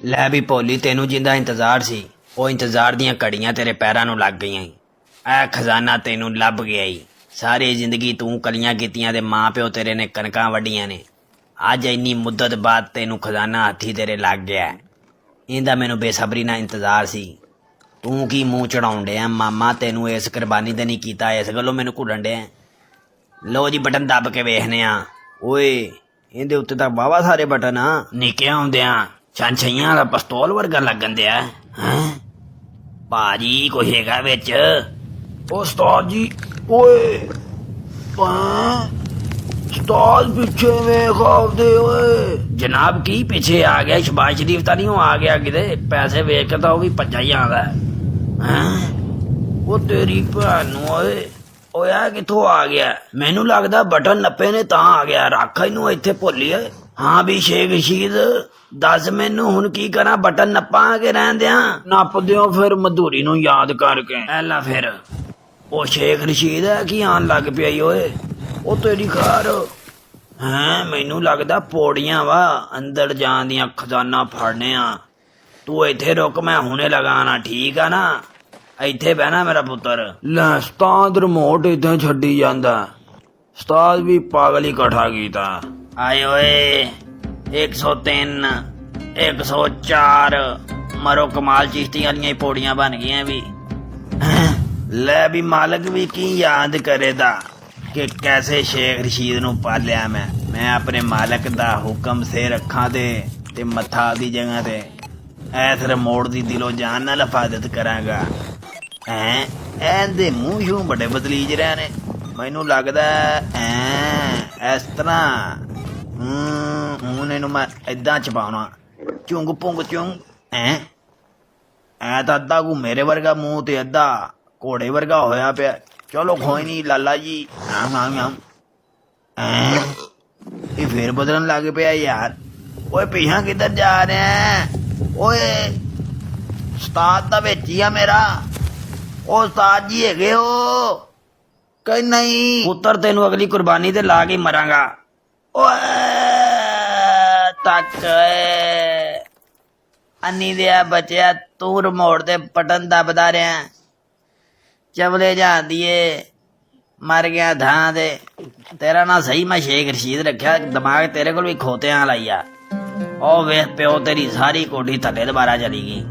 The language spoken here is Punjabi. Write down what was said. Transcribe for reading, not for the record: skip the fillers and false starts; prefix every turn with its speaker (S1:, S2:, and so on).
S1: ਲੈ ਵੀ ਭੋਲੀ, ਤੈਨੂੰ ਜਿੰਦਾ ਇੰਤਜ਼ਾਰ ਸੀ ਉਹ ਇੰਤਜ਼ਾਰ ਦੀਆਂ ਘੜੀਆਂ ਤੇਰੇ ਪੈਰਾਂ ਨੂੰ ਲੱਗ ਗਈਆਂ ਈ। ਇਹ ਖਜ਼ਾਨਾ ਤੈਨੂੰ ਲੱਭ ਗਿਆ ਈ। ਸਾਰੀ ਜ਼ਿੰਦਗੀ ਤੂੰ ਕਲੀਆਂ ਕੀਤੀਆਂ ਤੇ ਮਾਂ ਪਿਓ ਤੇਰੇ ਨੇ ਕਣਕਾਂ ਵੱਢੀਆਂ ਨੇ। ਅੱਜ ਇੰਨੀ ਮੁੱਦਤ ਬਾਅਦ ਤੈਨੂੰ ਖਜ਼ਾਨਾ ਹੱਥੀ ਤੇਰੇ ਲੱਗ ਗਿਆ। ਇਹਦਾ ਮੈਨੂੰ ਬੇਸਬਰੀ ਨਾਲ ਇੰਤਜ਼ਾਰ ਸੀ। ਤੂੰ ਕੀ ਮੂੰਹ ਚੜਾਉਣ ਡਿਆ ਮਾਮਾ? ਤੈਨੂੰ ਇਸ ਕੁਰਬਾਨੀ ਤੇ ਨਹੀਂ ਕੀਤਾ, ਇਸ ਗੱਲੋਂ ਮੈਨੂੰ ਘੁੱਟਣ ਡਿਆ। ਲੋ ਜੀ ਬਟਨ ਦੱਬ ਕੇ ਵੇਖਨੇ ਆ। ਓਏ ਇਹਦੇ ਉੱਤੇ ਤਾਂ ਵਾਹਵਾ ਸਾਰੇ ਬਟਨ ਆ। ਨਿੱਕਿਆਂ ਹੁੰਦਿਆਂ ਛੰਛਈਆਂ ਵਾਲਾ ਪਿਸਤੌਲ ਵਰਗਾ ਲੱਗਣ ਦਿਆ। ਹੈਂ ਭਾਜੀ ਕੋਈ ਹੈਗਾ ਵਿੱਚ? ਉਸਤਾਦ ਜੀ। ਓਏ ਉਸਤਾਦ ਪਿੱਛੇ ਵੇਖ ਆਉਂਦੇ। ਓਏ ਜਨਾਬ ਕੀ ਪਿੱਛੇ ਆ ਗਿਆ? ਸ਼ਬਾਜ਼ ਸ਼ਰੀਫ ਤਾਂ ਨਹੀਂ ਉਹ ਆ ਗਿਆ ਕਿਤੇ? ਪੈਸੇ ਵੇਖ ਕੇ ਤਾਂ ਉਹ ਵੀ ਭੱਜਾ ਹੀ ਆਉਂਦਾ। ਹੈਂ ਉਹ ਤੇਰੀ ਭੈਣ ਨੂੰ। ਓਏ ਓਏ ਆ ਕਿੱਥੋਂ ਆ ਗਿਆ? ਮੈਨੂੰ ਲੱਗਦਾ ਬਟਨ ਨੱਪੇ ਨੇ ਤਾਂ ਆ ਗਿਆ। ਰੱਖ ਇਹਨੂੰ ਇੱਥੇ ਭੁੱਲੀਏ। ਹਾਂ ਵੀ ਸ਼ੇਖ ਰਸ਼ੀਦ ਦੱਸ ਮੈਨੂੰ ਹੁਣ ਕੀ ਕਰਾਂ? ਬਟਨ ਨੱਪਾਂ ਕੇ ਰਹਿਣ ਦਿਆਂ? ਨੱਪ ਦਿਓ ਫਿਰ ਮਧੂਰੀ ਨੂੰ ਯਾਦ ਕਰਕੇ। ਐਲਾ ਫਿਰ ਉਹ ਸ਼ੇਖ ਰਸ਼ੀਦ ਹੈ ਕੀ ਆਣ ਲੱਗ ਪਿਆ ਈ? ਓਏ ਉਹ ਤੇਰੀ ਖਾਰ। ਹੈਂ ਮੈਨੂੰ ਲੱਗਦਾ ਪੌੜੀਆਂ ਵਾ ਅੰਦਰ ਜਾਣ ਦੀਆਂ, ਖਜ਼ਾਨਾ ਫੜਨੇ ਆ। ਤੂੰ ਇੱਥੇ ਰੁਕ, ਮੈਂ ਹੁਣੇ ਲਗਾਣਾ, ਠੀਕ ਆ ਨਾ? ਇੱਥੇ ਬਹਿਣਾ ਮੇਰਾ ਪੁੱਤਰ। ਲੈ ਉਸਤਾਦ ਰਿਮੋਟ ਇੱਥੇ ਛੱਡੀ ਜਾਂਦਾ। ਉਸਤਾਦ ਵੀ ਪਾਗਲ ਹੀ ਇਕੱਠਾ ਕੀਤਾ। ਆਏ ਓਏ 103 104 ਮਰੋ ਕਮਾਲ ਚਿਸ਼ਤੀ ਵਾਲੀਆਂ ਹੀ ਪੌੜੀਆਂ ਬਣ ਗਈਆਂ ਵੀ। ਲੈ ਵੀ ਮਾਲਕ ਵੀ ਕੀ ਯਾਦ ਕਰੇਦਾ ਕਿ ਕੈਸੇ ਸ਼ੇਖ ਰਸ਼ੀਦ ਨੂੰ ਪਾਲਿਆ ਮੈਂ ਆਪਣੇ ਮਾਲਕ ਦਾ ਹੁਕਮ ਸੇ ਰੱਖਾਂ ਤੇ ਮੱਥਾ ਦੀ ਜਗ੍ਹਾ ਤੇ ਐਸ ਰਿਮੋਟ ਦੀ ਦਿਲੋਂ ਜਾਨ ਨਾਲ ਹਿਫਾਜ਼ਤ ਕਰਾਂਗਾ। ਇਹਦੇ ਮੂੰਹ ਸ਼ੂੰ ਬੜੇ ਬਦਲੀਜ ਰਹੇ ਨੇ। ਮੈਨੂੰ ਲੱਗਦਾ ਇਸ ਤਰ੍ਹਾਂ ਹੁਣ ਇਹਨੂੰ ਮੈਂ ਏਦਾਂ ਛਪਾਉਣਾ। ਚੁੰਗ ਪੁੰਗ ਚੁੰਗ। ਐ ਤਾਂ ਅੱਧਾ ਕੋ ਮੇਰੇ ਵਰਗਾ ਮੂੰਹ ਤੇ ਅੱਧਾ ਘੋੜੇ ਵਰਗਾ ਹੋਇਆ ਪਿਆ। ਚਲੋ ਕੋਈ ਨਹੀਂ ਲਾਲਾ ਜੀ। ਇਹ ਫੇਰ ਬਦਲਣ ਲੱਗ ਪਿਆ ਯਾਰ। ਓਏ ਪਿਛਾਂ ਕਿੱਧਰ ਜਾ ਰਿਹਾ? ਓਏ ਉਸਤਾਦ ਤਾਂ ਵਿੱਚ ਹੀ ਆ ਮੇਰਾ। ਉਹ ਉਸਤਾਦ ਜੀ ਹੈਗੇ ਹੋ ਕਿ ਨਹੀਂ? ਪੁੱਤਰ ਤੈਨੂੰ ਅਗਲੀ ਕੁਰਬਾਨੀ ਤੇ ਲਾ ਕੇ ਮਰਾਂਗਾ। ਓਏ ਤੱਕ ਅੰਨੀ ਦਿਆ ਬਚਿਆ, ਤੂੰ ਰਿਮੋਟ ਤੇ ਬਟਨ ਦੱਬਦਾ ਰਿਹਾ। ਚਵਲੇ ਜਾਂਦੀ ਏ ਮਰ ਗਿਆ ਥਾਂ ਤੇ। ਤੇਰਾ ਨਾਂ ਸਹੀ ਮੈਂ ਸ਼ੇਖ ਰਸ਼ੀਦ ਰੱਖਿਆ, ਦਿਮਾਗ ਤੇਰੇ ਕੋਲ ਵੀ ਖੋਤਿਆਂ ਲਾਈ ਆ। ਉਹ ਵੇਖ ਪਿਓ ਤੇਰੀ ਸਾਰੀ ਕੋਠੀ ਥੱਲੇ ਦੁਬਾਰਾ ਚਲੀ ਗਈ।